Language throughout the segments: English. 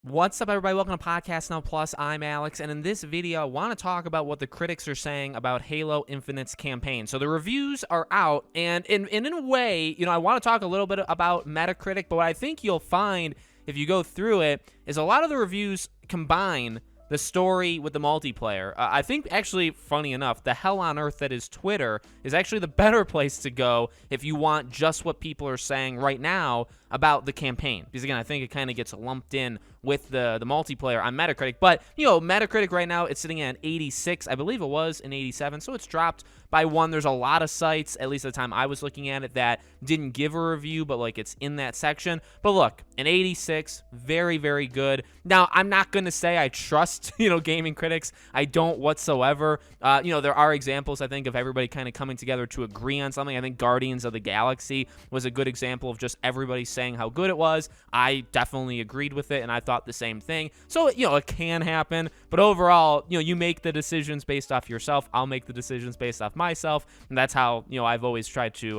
What's up, everybody? Welcome to Podcast Now Plus. I'm Alex, and in this video, I want to talk about what the critics are saying about Halo Infinite's campaign. So the reviews are out, and in a way, I want to talk a little bit about Metacritic, but what I think you'll find if you go through it is a lot of the reviews combine the story with the multiplayer. I think, actually, funny enough, the hell on earth that is Twitter is actually the better place to go if you want just what people are saying right now about the campaign. Because, again, I think it kind of gets lumped in with the multiplayer on Metacritic. But, Metacritic right now, it's sitting at 86. I believe it was an 87, so it's dropped by one. There's a lot of sites, at least at the time I was looking at it, that didn't give a review, but, it's in that section. But, look, an 86, very, very good. Now, I'm not going to say I trust, gaming critics. I don't whatsoever. There are examples, I think, of everybody kind of coming together to agree on something. I think Guardians of the Galaxy was a good example of just everybody saying how good it was. I definitely agreed with it, and I thought the same thing. So, it can happen. But overall, you make the decisions based off yourself. I'll make the decisions based off myself. And that's how, I've always tried to,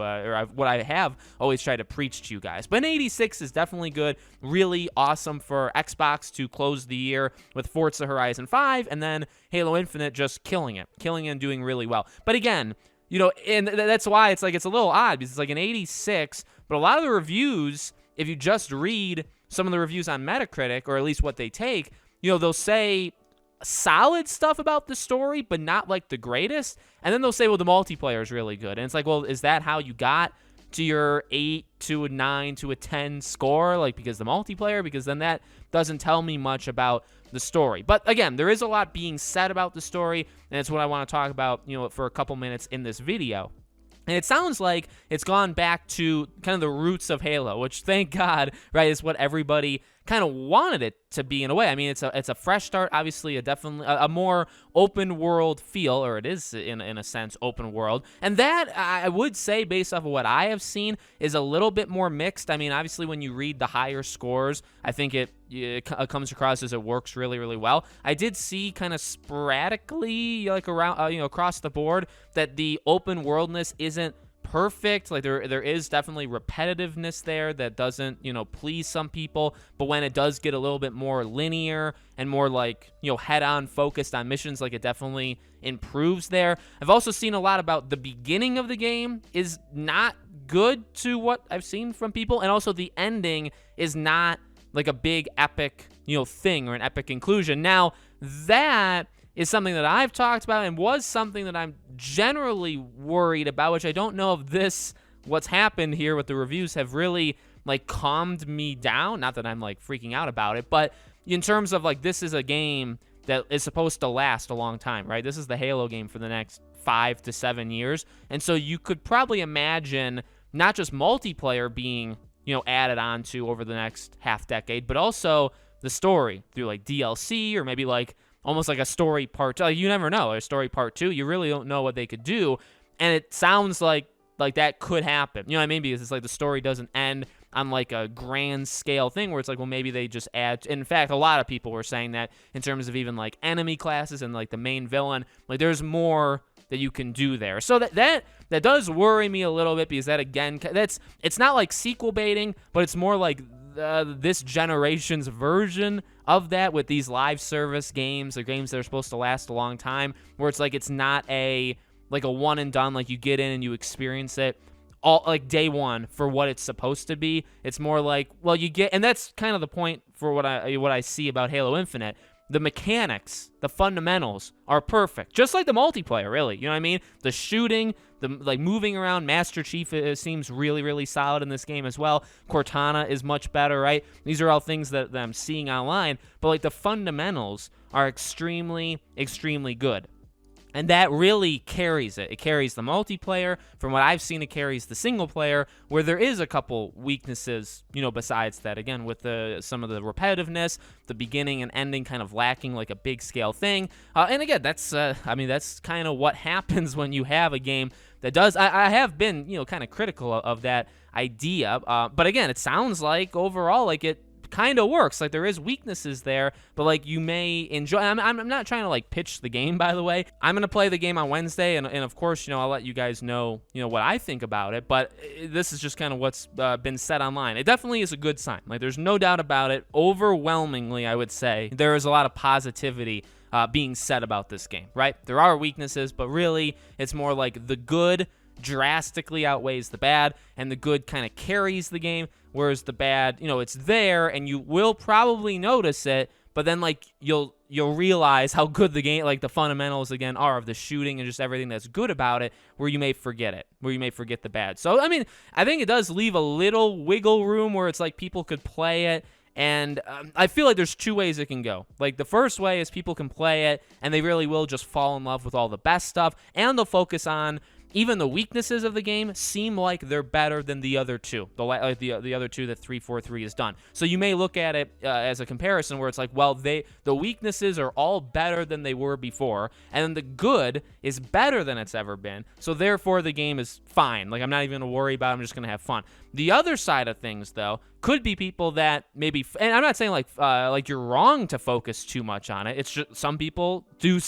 what I have always tried to preach to you guys. But an 86 is definitely good. Really awesome for Xbox to close the year with Forza Horizon 5, and then Halo Infinite just killing it and doing really well. But again, and that's why it's a little odd, because it's an 86, but a lot of the reviews, if you just read some of the reviews on Metacritic, or at least what they take, they'll say solid stuff about the story, but not the greatest. And then they'll say, well, the multiplayer is really good. And it's well, is that how you got to your 8 to a 9 to a 10 score? Because the multiplayer, because then that doesn't tell me much about the story. But again, there is a lot being said about the story, and it's what I want to talk about, for a couple minutes in this video. And it sounds like it's gone back to kind of the roots of Halo, which, thank God, right, is what everybody kind of wanted it to be in a way. I mean, it's a fresh start, obviously, definitely a more open world feel, or it is in a sense open world. And that, I would say, based off of what I have seen, is a little bit more mixed. I mean, obviously, when you read the higher scores, I think it comes across as it works really, really well. I did see kind of sporadically, around, across the board, that the open worldness isn't perfect. There is definitely repetitiveness there that doesn't, please some people. But when it does get a little bit more linear and more head-on focused on missions, it definitely improves there. I've also seen a lot about the beginning of the game is not good to what I've seen from people, and also the ending is not a big epic, thing or an epic conclusion. Now, that is something that I've talked about and was something that I'm generally worried about, which I don't know if what's happened here with the reviews have really calmed me down. Not that I'm freaking out about it, but in terms of this is a game that is supposed to last a long time, right? This is the Halo game for the next 5 to 7 years. And so you could probably imagine not just multiplayer being, added on to over the next half decade, but also the story through DLC, or maybe almost a story part 2. You never know, a story part 2. You really don't know what they could do, and it sounds like that could happen. You know what I mean? Because it's the story doesn't end on a grand scale thing where it's well, maybe they just add. In fact, a lot of people were saying that in terms of even enemy classes and the main villain, there's more that you can do there. So that does worry me a little bit, because that, again, it's not sequel baiting, but it's more this generation's version of that, with these live service games, or games that are supposed to last a long time, where it's not a one and done, you get in and you experience it all day one for what it's supposed to be. It's more well, you get, and that's kind of the point for what I see about Halo Infinite. The mechanics, the fundamentals are perfect, just like the multiplayer, really. You know what I mean? The shooting, the moving around. Master Chief seems really, really solid in this game as well. Cortana is much better, right? These are all things that I'm seeing online, but the fundamentals are extremely, extremely good. And that really carries it. It carries the multiplayer. From what I've seen, it carries the single player, where there is a couple weaknesses, besides that. Again, with some of the repetitiveness, the beginning and ending kind of lacking a big scale thing. And again, that's kind of what happens when you have a game that does. I have been, kind of critical of that idea. But again, it sounds overall it kind of works. Like, there is weaknesses there, but like, you may enjoy. I'm not trying to like pitch the game, by the way. I'm gonna play the game on Wednesday, and of course, I'll let you guys know, what I think about it. But this is just kind of what's been said online. It definitely is a good sign. Like, there's no doubt about it. Overwhelmingly, I would say there is a lot of positivity being said about this game, right? There are weaknesses, but really, it's more like the good drastically outweighs the bad, and the good kind of carries the game, whereas the bad, it's there, and you will probably notice it, but then like you'll realize how good the game, like the fundamentals again are of the shooting and just everything that's good about it, where you may forget it, where you may forget the bad. So I mean, I think it does leave a little wiggle room where it's like people could play it. And I feel like there's two ways it can go. Like, the first way is people can play it, and they really will just fall in love with all the best stuff, and they'll focus on even the weaknesses of the game seem like they're better than the other two, the other two that 343 has done. So you may look at it as a comparison where it's like, well, the weaknesses are all better than they were before, and then the good is better than it's ever been. So therefore, the game is fine. Like, I'm not even going to worry about it. I'm just going to have fun. The other side of things, though, could be people that maybe, and I'm not saying like you're wrong to focus too much on it. It's just some people do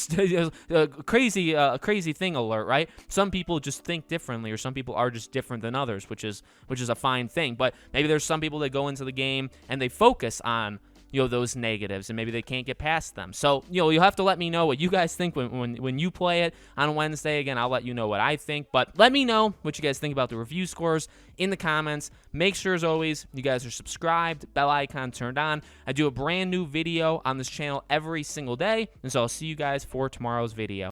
crazy thing alert, right? Some people just think differently, or some people are just different than others, which is a fine thing. But maybe there's some people that go into the game and they focus on those negatives, and maybe they can't get past them. So, you'll have to let me know what you guys think when you play it on Wednesday. Again, I'll let you know what I think, but let me know what you guys think about the review scores in the comments. Make sure, as always, you guys are subscribed, bell icon turned on. I do a brand new video on this channel every single day, and so I'll see you guys for tomorrow's video.